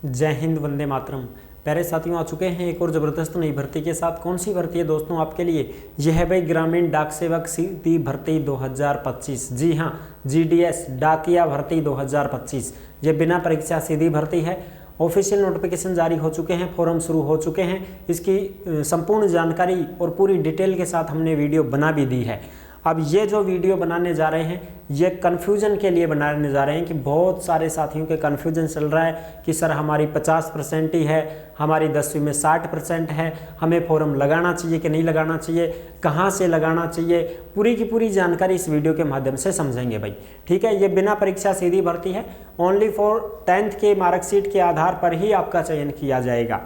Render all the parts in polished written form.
जय हिंद, वंदे मातरम। प्यारे साथियों, आ चुके हैं एक और ज़बरदस्त नई भर्ती के साथ। कौन सी भर्ती है दोस्तों आपके लिए? यह है भाई ग्रामीण डाक सेवक सीधी भर्ती 2025। जी हाँ, जीडीएस डाकिया भर्ती 2025। ये बिना परीक्षा सीधी भर्ती है। ऑफिशियल नोटिफिकेशन जारी हो चुके हैं, फॉर्म शुरू हो चुके हैं। इसकी संपूर्ण जानकारी और पूरी डिटेल के साथ हमने वीडियो बना भी दी है। अब ये जो वीडियो बनाने जा रहे हैं ये कन्फ्यूजन के लिए बनाने जा रहे हैं कि बहुत सारे साथियों के कन्फ्यूजन चल रहा है कि सर हमारी 50% ही है, हमारी 10वीं में 60% है, हमें फॉर्म लगाना चाहिए कि नहीं लगाना चाहिए, कहाँ से लगाना चाहिए, पूरी की पूरी जानकारी इस वीडियो के माध्यम से समझेंगे भाई। ठीक है, ये बिना परीक्षा सीधी भर्ती है। ओनली फॉर 10th के मार्कशीट के आधार पर ही आपका चयन किया जाएगा,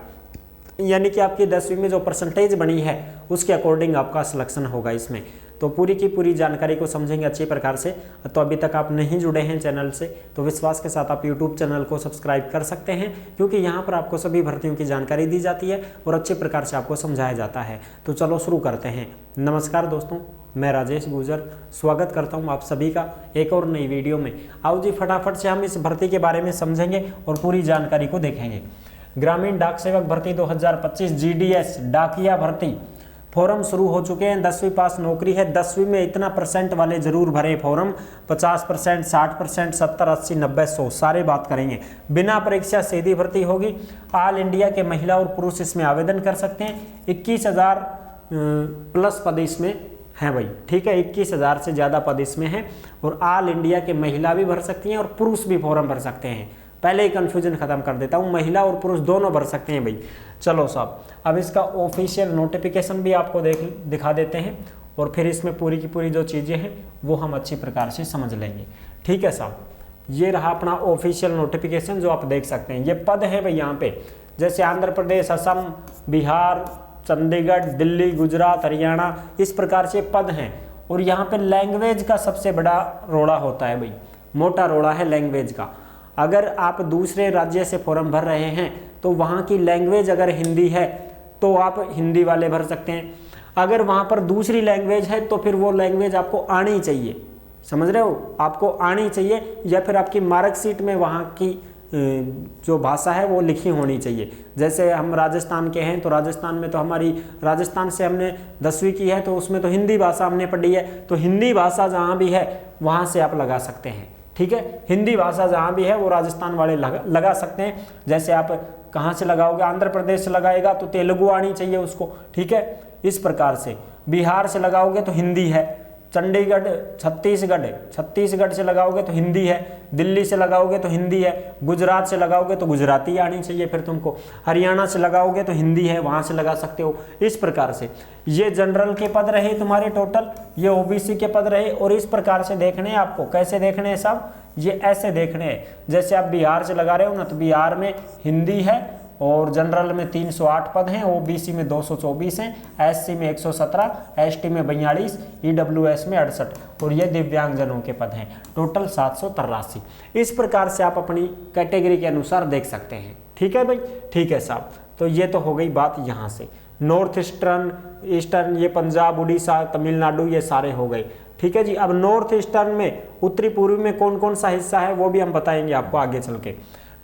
यानी कि आपकी 10वीं में जो परसेंटेज बनी है उसके अकॉर्डिंग आपका सिलेक्शन होगा इसमें। तो पूरी की पूरी जानकारी को समझेंगे अच्छी प्रकार से। तो अभी तक आप नहीं जुड़े हैं चैनल से तो विश्वास के साथ आप यूट्यूब चैनल को सब्सक्राइब कर सकते हैं, क्योंकि यहाँ पर आपको सभी भर्तियों की जानकारी दी जाती है और अच्छे प्रकार से आपको समझाया जाता है। तो चलो शुरू करते हैं। नमस्कार दोस्तों, मैं राजेश गुजर स्वागत करता हूँ आप सभी का एक और नई वीडियो में। आओ जी फटाफट से हम इस भर्ती के बारे में समझेंगे और पूरी जानकारी को देखेंगे। ग्रामीण डाक सेवक भर्ती 2025 जीडीएस डाकिया भर्ती फॉर्म शुरू हो चुके हैं। 10वीं पास नौकरी है। 10वीं में इतना % वाले जरूर भरें फॉर्म। 50%, 60%, 70, 80, 90, 100 सारे बात करेंगे। बिना परीक्षा सीधी भर्ती होगी। ऑल इंडिया के महिला और पुरुष इसमें आवेदन कर सकते हैं। 21,000 प्लस पद इसमें हैं भाई। ठीक है, 21,000 से ज़्यादा पद इसमें हैं और ऑल इंडिया के महिला भी भर सकती हैं और पुरुष भी फॉर्म भर सकते हैं। पहले ही कन्फ्यूजन खत्म कर देता हूँ, महिला और पुरुष दोनों भर सकते हैं भाई। चलो साहब, अब इसका ऑफिशियल नोटिफिकेशन भी आपको दिखा देते हैं और फिर इसमें पूरी की पूरी जो चीज़ें हैं वो हम अच्छी प्रकार से समझ लेंगे। ठीक है साहब, ये रहा अपना ऑफिशियल नोटिफिकेशन जो आप देख सकते हैं। ये पद है भाई यहाँ पे, जैसे आंध्र प्रदेश, असम, बिहार, चंडीगढ़, दिल्ली, गुजरात, हरियाणा, इस प्रकार से पद हैं। और यहाँ पे लैंग्वेज का सबसे बड़ा रोड़ा होता है भाई, मोटा रोड़ा है लैंग्वेज का। अगर आप दूसरे राज्य से फॉर्म भर रहे हैं तो वहाँ की लैंग्वेज अगर हिंदी है तो आप हिंदी वाले भर सकते हैं। अगर वहाँ पर दूसरी लैंग्वेज है तो फिर वो लैंग्वेज आपको आनी चाहिए, समझ रहे हो, आपको आनी चाहिए, या फिर आपकी मार्कशीट में वहाँ की जो भाषा है वो लिखी होनी चाहिए। जैसे हम राजस्थान के हैं तो राजस्थान में तो हमारी राजस्थान से हमने 10वीं की है तो उसमें तो हिंदी भाषा हमने पढ़ी है, तो हिंदी भाषा जहाँ भी है वहाँ से आप लगा सकते हैं। ठीक है, हिंदी भाषा जहाँ भी है वो राजस्थान वाले लगा सकते हैं। जैसे आप कहाँ से लगाओगे, आंध्र प्रदेश से लगाएगा तो तेलुगु आनी चाहिए उसको। ठीक है, इस प्रकार से बिहार से लगाओगे तो हिंदी है, चंडीगढ़ छत्तीसगढ़ से लगाओगे तो हिंदी है, दिल्ली से लगाओगे तो हिंदी है, गुजरात से लगाओगे तो गुजराती आनी चाहिए फिर तुमको, हरियाणा से लगाओगे तो हिंदी है, वहाँ से लगा सकते हो। इस प्रकार से ये जनरल के पद रहे तुम्हारे टोटल, ये ओबीसी के पद रहे। और इस प्रकार से देखने हैं आपको, कैसे देखने हैं साहब, ये ऐसे देखने हैं। जैसे आप बिहार से लगा रहे हो ना तो बिहार में हिंदी है और जनरल में 308 पद हैं, ओबीसी में 224 हैं, एससी में 117, एसटी में 42, ईडब्ल्यूएस में 68 और ये दिव्यांगजनों के पद हैं, टोटल 783। इस प्रकार से आप अपनी कैटेगरी के अनुसार देख सकते हैं। ठीक है भाई, ठीक है साहब। तो ये तो हो गई बात यहाँ से। नॉर्थ ईस्टर्न ये पंजाब, उड़ीसा, तमिलनाडु ये सारे हो गए। ठीक है जी। अब नॉर्थ ईस्टर्न में, उत्तरी पूर्वी में कौन कौन सा हिस्सा है वो भी हम बताएंगे आपको आगे चल के।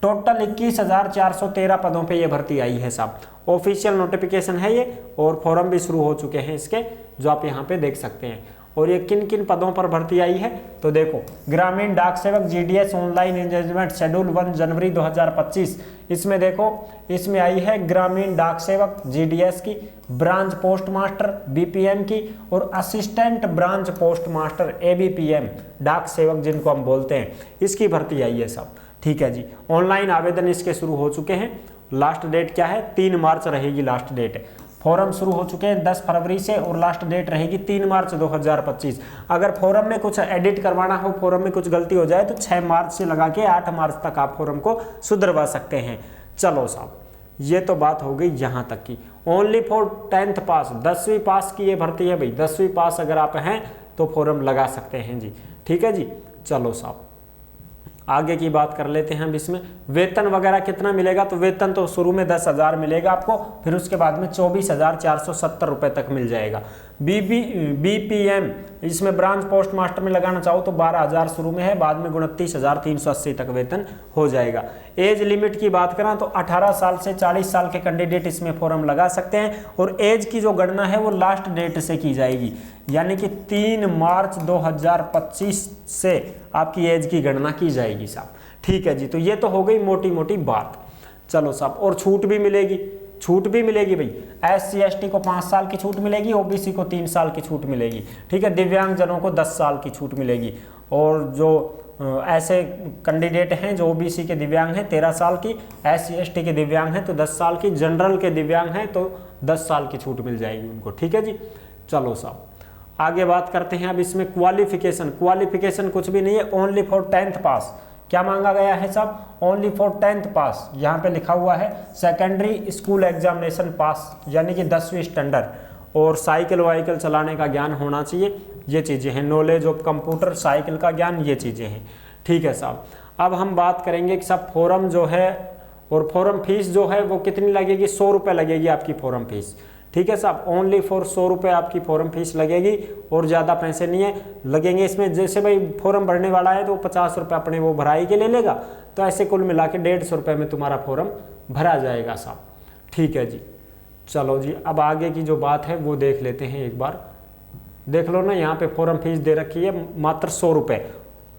टोटल 21,413 पदों पे ये भर्ती आई है साहब। ऑफिशियल नोटिफिकेशन है ये और फॉर्म भी शुरू हो चुके हैं इसके, जो आप यहाँ पे देख सकते हैं। और ये किन किन पदों पर भर्ती आई है तो देखो, ग्रामीण डाक सेवक जीडीएस ऑनलाइन एंगेजमेंट शेड्यूल 1 जनवरी 2025। इसमें देखो, इसमें आई है ग्रामीण डाक सेवक जीडीएस की, ब्रांच पोस्ट मास्टर बीपीएम की और assistant branch post master ABPM डाक सेवक जिनको हम बोलते हैं, इसकी भर्ती आई है साहब। ठीक है जी। ऑनलाइन आवेदन इसके शुरू हो चुके हैं। लास्ट डेट क्या है? 3 मार्च रहेगी लास्ट डेट। फॉर्म शुरू हो चुके हैं 10 फरवरी से और लास्ट डेट रहेगी 3 मार्च 2025। अगर फॉर्म में कुछ एडिट करवाना हो, फॉर्म में कुछ गलती हो जाए तो 6 मार्च से लगा के 8 मार्च तक आप फॉर्म को सुधरवा सकते हैं। चलो साहब, ये तो बात हो गई यहाँ तक की। ओनली फॉर 10th पास, 10वीं पास की ये भर्ती है भाई। 10वीं पास अगर आप हैं तो फॉर्म लगा सकते हैं जी। ठीक है जी। चलो साहब, आगे की बात कर लेते हैं। अब इसमें वेतन वगैरह कितना मिलेगा तो वेतन तो शुरू में 10,000 मिलेगा आपको, फिर उसके बाद में 24,470 रुपये तक मिल जाएगा। बीपीएम इसमें ब्रांच पोस्ट मास्टर में लगाना चाहो तो 12,000 शुरू में है, बाद में 29,380 तक वेतन हो जाएगा। एज लिमिट की बात करें तो 18 साल से 40 साल के कैंडिडेट इसमें फॉर्म लगा सकते हैं और एज की जो गणना है वो लास्ट डेट से की जाएगी, यानी कि 3 मार्च 2025 से आपकी एज की गणना की जाएगी साहब। ठीक है जी, तो ये तो हो गई मोटी मोटी बात। चलो साहब, और छूट भी मिलेगी, छूट भी मिलेगी भाई। SC ST को 5 साल की छूट मिलेगी, OBC को 3 साल की छूट मिलेगी। ठीक है, दिव्यांगजनों को 10 साल की छूट मिलेगी, और जो ऐसे कैंडिडेट हैं जो OBC के दिव्यांग हैं 13 साल की, SC ST के दिव्यांग हैं तो 10 साल की, जनरल के दिव्यांग हैं तो 10 साल की छूट मिल जाएगी उनको। ठीक है जी, चलो साहब आगे बात करते हैं। अब इसमें क्वालिफिकेशन, क्वालिफिकेशन कुछ भी नहीं है, ओनली फॉर 10th पास। क्या मांगा गया है साहब? ओनली फॉर 10th पास। यहाँ पे लिखा हुआ है सेकेंडरी स्कूल एग्जामिनेशन पास, यानी कि 10वीं स्टैंडर्ड, और साइकिल वाइकिल चलाने का ज्ञान होना चाहिए, ये चीज़ें हैं। नॉलेज ऑफ कंप्यूटर, साइकिल का ज्ञान, ये चीज़ें हैं। ठीक है साहब, अब हम बात करेंगे कि साहब फॉर्म जो है और फॉर्म फीस जो है वो कितनी लगेगी? 100 रुपये लगेगी आपकी फॉर्म फीस। ठीक है साहब, ओनली फॉर 100 रुपये आपकी फॉर्म फीस लगेगी, और ज़्यादा पैसे नहीं है लगेंगे इसमें। जैसे भाई फॉर्म भरने वाला है तो 50 रुपये अपने वो भराई के ले लेगा, तो ऐसे कुल मिला के 150 रुपये में तुम्हारा फॉर्म भरा जाएगा साहब। ठीक है जी, चलो जी अब आगे की जो बात है वो देख लेते हैं एक बार। देख लो ना, यहाँ पे फॉर्म फीस दे रखी है मात्र 100 रुपये।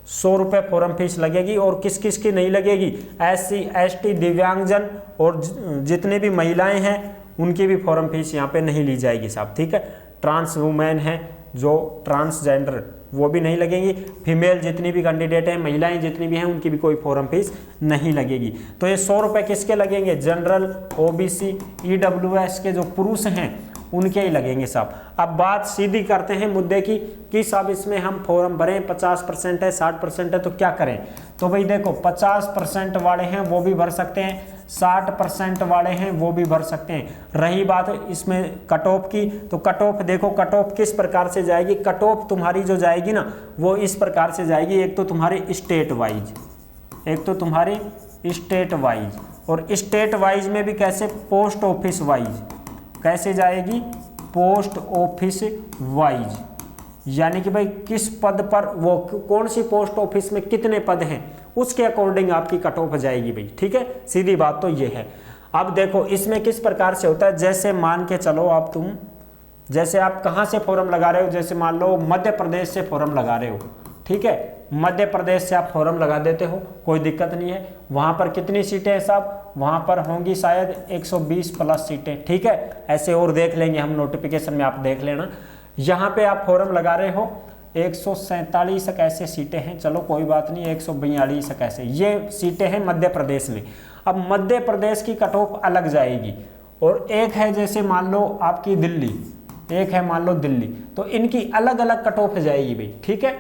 100 रुपये फॉर्म फीस लगेगी, और किस किस की नहीं लगेगी? SC ST दिव्यांगजन और जितने भी महिलाएं हैं उनकी भी फॉर्म फीस यहाँ पे नहीं ली जाएगी साहब। ठीक है, ट्रांस वुमेन है जो ट्रांसजेंडर वो भी नहीं लगेंगी, फीमेल जितनी भी कैंडिडेट हैं, महिलाएं जितनी भी हैं उनकी भी कोई फॉर्म फीस नहीं लगेगी। तो ये 100 रुपये किसके लगेंगे? जनरल, OBC, EWS के जो पुरुष हैं उनके ही लगेंगे साहब। अब बात सीधी करते हैं मुद्दे की कि साहब इसमें हम फॉर्म भरें, 50% है 60% है तो क्या करें? तो भाई देखो, 50% वाले हैं वो भी भर सकते हैं, 60% वाले हैं वो भी भर सकते हैं। रही बात इसमें कट ऑफ की, तो कट ऑफ देखो, कट ऑफ किस प्रकार से जाएगी? कट ऑफ तुम्हारी जो जाएगी ना वो इस प्रकार से जाएगी, एक तो तुम्हारी स्टेट वाइज, एक तो तुम्हारी स्टेट वाइज, और स्टेट वाइज में भी कैसे? Post office wise. कैसे जाएगी? पोस्ट ऑफिस वाइज, यानी कि भाई किस पद पर, वो कौन सी पोस्ट ऑफिस में कितने पद हैं उसके अकॉर्डिंग आपकी कट ऑफ जाएगी भाई। ठीक है, सीधी बात तो ये है। अब देखो इसमें किस प्रकार से होता है, जैसे मान के चलो आप तुम, जैसे आप कहाँ से फॉर्म लगा रहे हो, जैसे मान लो मध्य प्रदेश से फॉर्म लगा रहे हो। ठीक है, मध्य प्रदेश से आप फॉर्म लगा देते हो, कोई दिक्कत नहीं है। वहाँ पर कितनी सीटें हैं साहब? वहाँ पर होंगी शायद 120 प्लस सीटें। ठीक है, ऐसे और देख लेंगे हम नोटिफिकेशन में, आप देख लेना। यहाँ पे आप फॉर्म लगा रहे हो, 147 तक ऐसे सीटें हैं, चलो कोई बात नहीं, 142 तक ऐसे ये सीटें हैं मध्य प्रदेश में। अब मध्य प्रदेश की कट ऑफ अलग जाएगी, और एक है जैसे मान लो आपकी दिल्ली, एक है मान लो दिल्ली, तो इनकी अलग अलग कट ऑफ जाएगी भाई। ठीक है,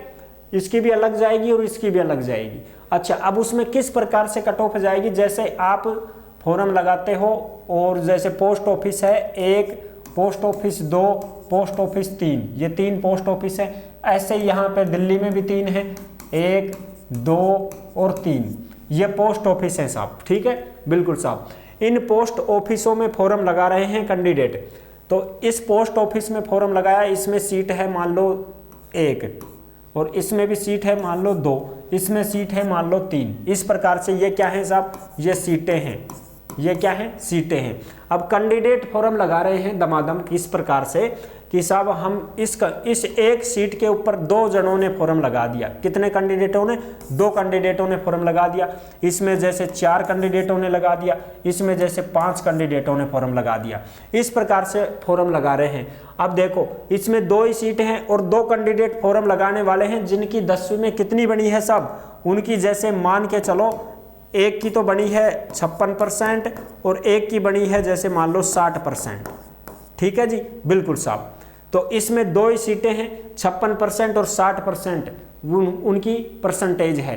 इसकी भी अलग जाएगी और इसकी भी अलग जाएगी। अच्छा, अब उसमें किस प्रकार से कट ऑफ जाएगी? जैसे आप फॉर्म लगाते हो, और जैसे पोस्ट ऑफिस है 1, पोस्ट ऑफिस 2, पोस्ट ऑफिस 3, ये 3 पोस्ट ऑफिस है। ऐसे यहाँ पे दिल्ली में भी 3 है, 1, 2 और 3, ये पोस्ट ऑफिस है साहब। ठीक है, बिल्कुल साहब। इन पोस्ट ऑफिसों में फॉर्म लगा रहे हैं कैंडिडेट, तो इस पोस्ट ऑफिस में फॉर्म लगाया, इसमें सीट है मान लो 1, और इसमें भी सीट है मान लो 2, इसमें सीट है मान लो 3। इस प्रकार से ये क्या है साहब? ये सीटें हैं, ये क्या है? सीटें हैं। अब कैंडिडेट फॉर्म लगा रहे हैं दमादम इस प्रकार से कि साहब हम इस एक सीट के ऊपर 2 जनों ने फॉर्म लगा दिया। कितने कैंडिडेटों ने? 2 कैंडिडेटों ने फॉर्म लगा दिया। इसमें जैसे 4 कैंडिडेटों ने लगा दिया, इसमें जैसे 5 कैंडिडेटों ने फॉर्म लगा दिया। इस प्रकार से फॉर्म लगा रहे हैं। अब देखो इसमें 2 ही सीटें हैं और 2 कैंडिडेट फॉर्म लगाने वाले हैं, जिनकी 10वीं में कितनी बनी है साहब? उनकी जैसे मान के चलो, एक की तो बनी है 56% और एक की बनी है जैसे मान लो 60%। ठीक है जी, बिल्कुल साहब। तो इसमें 2 ही सीटें हैं, 56% और 60% उनकी परसेंटेज है,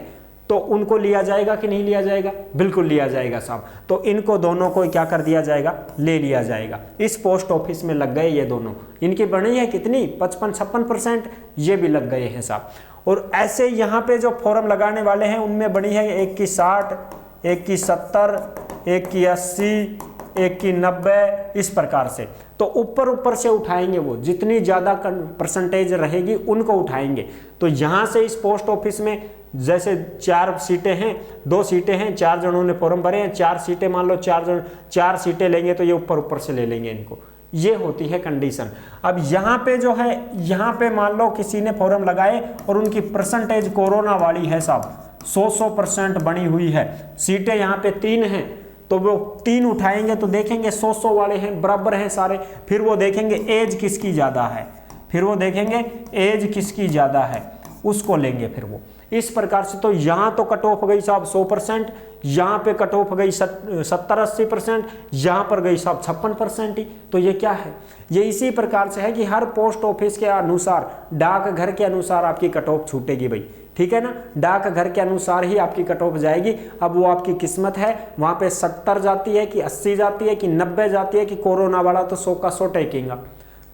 तो उनको लिया जाएगा कि नहीं लिया जाएगा? बिल्कुल लिया जाएगा साहब। तो इनको दोनों को क्या कर दिया जाएगा? ले लिया जाएगा। इस पोस्ट ऑफिस में लग गए ये दोनों, इनकी बनी है कितनी? 55-56%, ये भी लग गए हैं साहब। और ऐसे यहाँ पे जो फॉर्म लगाने वाले हैं उनमें बनी है एक की 60, एक की 70, एक की 80, एक की 90, इस प्रकार से। तो ऊपर ऊपर से उठाएंगे, वो जितनी ज़्यादा परसेंटेज रहेगी उनको उठाएंगे। तो यहाँ से इस पोस्ट ऑफिस में जैसे 4 सीटें हैं, 2 सीटें हैं, 4 जनों ने फॉर्म भरे हैं, 4 सीटें मान लो 4 सीटें लेंगे तो ये ऊपर से ले लेंगे इनको, ये होती है कंडीशन। अब यहाँ पे जो है, यहाँ पे मान लो किसी ने फॉर्म लगाए और उनकी परसेंटेज कोरोना वाली है साहब, 100% बनी हुई है, सीटें यहाँ पे 3 हैं, तो वो 3 उठाएंगे तो देखेंगे 100 वाले हैं, बराबर हैं सारे, फिर वो देखेंगे एज किसकी ज़्यादा है, फिर वो देखेंगे एज किसकी ज़्यादा है, उसको लेंगे फिर वो। इस प्रकार से तो यहाँ तो कट ऑफ गई साहब 100%, यहाँ पे कट ऑफ गई 70-80%, यहाँ पर गई साहब 56% ही। तो ये क्या है, ये इसी प्रकार से है कि हर पोस्ट ऑफिस के अनुसार, डाकघर के अनुसार आपकी कट ऑफ छूटेगी भाई, ठीक है ना, डाकघर के अनुसार ही आपकी कट ऑफ जाएगी। अब वो आपकी किस्मत है, वहाँ पे 70 जाती है कि 80 जाती है कि 90 जाती है कि कोरोना वाला तो 100 का 100 टेकेगा।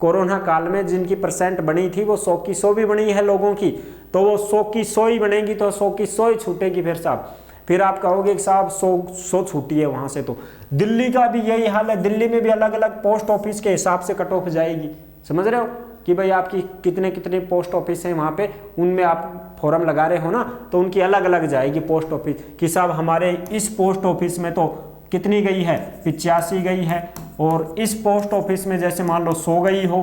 कोरोना काल में जिनकी परसेंट बनी थी वो 100 की 100 भी बनी है लोगों की, तो वो 100 की 100 ही बनेगी, तो 100 की 100 ही छूटेगी फिर साहब। फिर आप कहोगे कि साहब 100 छूटी है वहाँ से, तो दिल्ली का भी यही हाल है, दिल्ली में भी अलग अलग पोस्ट ऑफिस के हिसाब से कट ऑफ जाएगी, समझ रहे हो कि भाई आपकी कितने कितने पोस्ट ऑफिस हैं वहाँ पे, उनमें आप फॉर्म लगा रहे हो ना, तो उनकी अलग अलग जाएगी पोस्ट ऑफिस कि साहब हमारे इस पोस्ट ऑफिस में तो कितनी गई है, 85 गई है, और इस पोस्ट ऑफिस में जैसे मान लो 100 गई हो,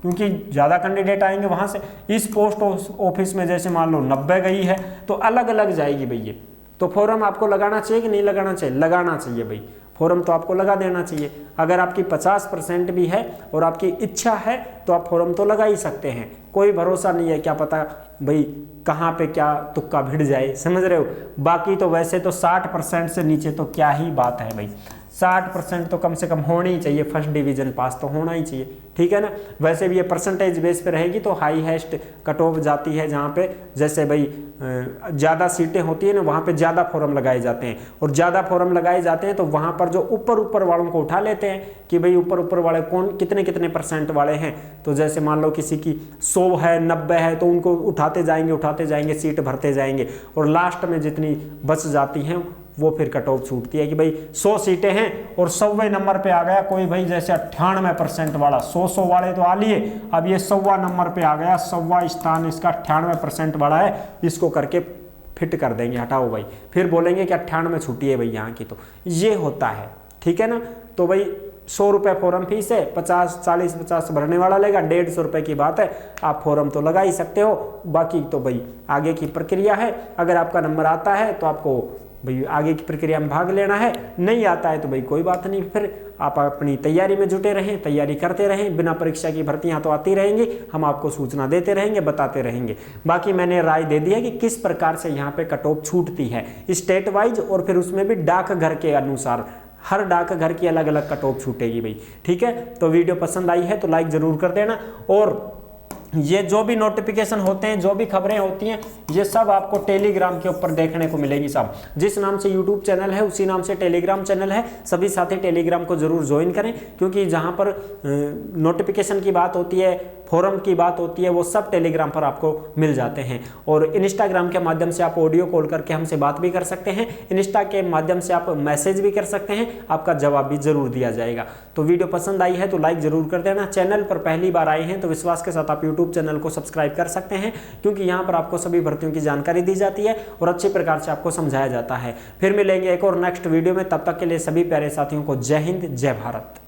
क्योंकि ज़्यादा कैंडिडेट आएंगे वहाँ से, इस पोस्ट ऑफिस में जैसे मान लो 90 गई है, तो अलग अलग जाएगी भैया। तो फॉर्म आपको लगाना चाहिए कि नहीं लगाना चाहिए, लगाना चाहिए भाई, फॉर्म तो आपको लगा देना चाहिए। अगर आपकी 50% भी है और आपकी इच्छा है तो आप फॉर्म तो लगा ही सकते हैं, कोई भरोसा नहीं है, क्या पता भाई कहाँ पे क्या तुक्का भिड़ जाए, समझ रहे हो। बाकी तो वैसे तो 60% से नीचे तो क्या ही बात है भाई, 60% तो कम से कम होना ही चाहिए, फर्स्ट डिवीजन पास तो होना ही चाहिए, ठीक है ना। वैसे भी ये परसेंटेज बेस पे रहेगी तो हाईएस्ट कट ऑफ जाती है, जहाँ पे जैसे भाई ज़्यादा सीटें होती है ना, वहाँ पे ज़्यादा फॉर्म लगाए जाते हैं, और ज़्यादा फॉर्म लगाए जाते हैं तो वहाँ पर जो ऊपर वालों को उठा लेते हैं कि भाई ऊपर वाले कौन कितने कितने परसेंट वाले हैं। तो जैसे मान लो किसी की 100 है, 90 है, तो उनको उठाते जाएंगे, सीट भरते जाएंगे, और लास्ट में जितनी बच जाती हैं वो फिर कट ऑफ छूटती है कि भाई 100 सीटें हैं और 100वें नंबर पे आ गया कोई भाई, जैसे 98% वाला, 100 वाले तो आ लिए, अब ये 100वां नंबर पे आ गया, 100वां स्थान इसका 98% वाला है, इसको करके फिट कर देंगे, हटाओ भाई, फिर बोलेंगे कि 98 छुट्टी है भाई यहाँ की। तो ये होता है, ठीक है ना। तो भाई 100 रुपये फॉर्म फीस है, 40 भरने वाला लेगा, 150 रुपये की बात है, आप फॉर्म तो लगा ही सकते हो। बाकी तो भाई आगे की प्रक्रिया है, अगर आपका नंबर आता है तो आपको भाई आगे की प्रक्रिया में भाग लेना है, नहीं आता है तो भाई कोई बात नहीं, फिर आप अपनी तैयारी में जुटे रहें, तैयारी करते रहें, बिना परीक्षा की भर्तियां तो आती रहेंगी, हम आपको सूचना देते रहेंगे, बताते रहेंगे। बाकी मैंने राय दे दी है कि किस प्रकार से यहाँ पे कट ऑफ छूटती है स्टेट वाइज, और फिर उसमें भी डाकघर के अनुसार, हर डाकघर की अलग अलग कट ऑफ छूटेगी भाई, ठीक है। तो वीडियो पसंद आई है तो लाइक जरूर कर देना, और ये जो भी नोटिफिकेशन होते हैं, जो भी खबरें होती हैं, ये सब आपको टेलीग्राम के ऊपर देखने को मिलेगी साहब। जिस नाम से यूट्यूब चैनल है उसी नाम से टेलीग्राम चैनल है, सभी साथी टेलीग्राम को जरूर ज्वाइन करें, क्योंकि जहां पर नोटिफिकेशन की बात होती है, फोरम की बात होती है, वो सब टेलीग्राम पर आपको मिल जाते हैं। और इंस्टाग्राम के माध्यम से आप ऑडियो कॉल करके हमसे बात भी कर सकते हैं, इंस्टा के माध्यम से आप मैसेज भी कर सकते हैं, आपका जवाब भी जरूर दिया जाएगा। तो वीडियो पसंद आई है तो लाइक जरूर कर देना, चैनल पर पहली बार आए हैं तो विश्वास के साथ आप यूट्यूब चैनल को सब्सक्राइब कर सकते हैं, क्योंकि यहाँ पर आपको सभी भर्तियों की जानकारी दी जाती है और अच्छे प्रकार से आपको समझाया जाता है। फिर मिलेंगे एक और नेक्स्ट वीडियो में, तब तक के लिए सभी प्यारे साथियों को जय हिंद, जय भारत।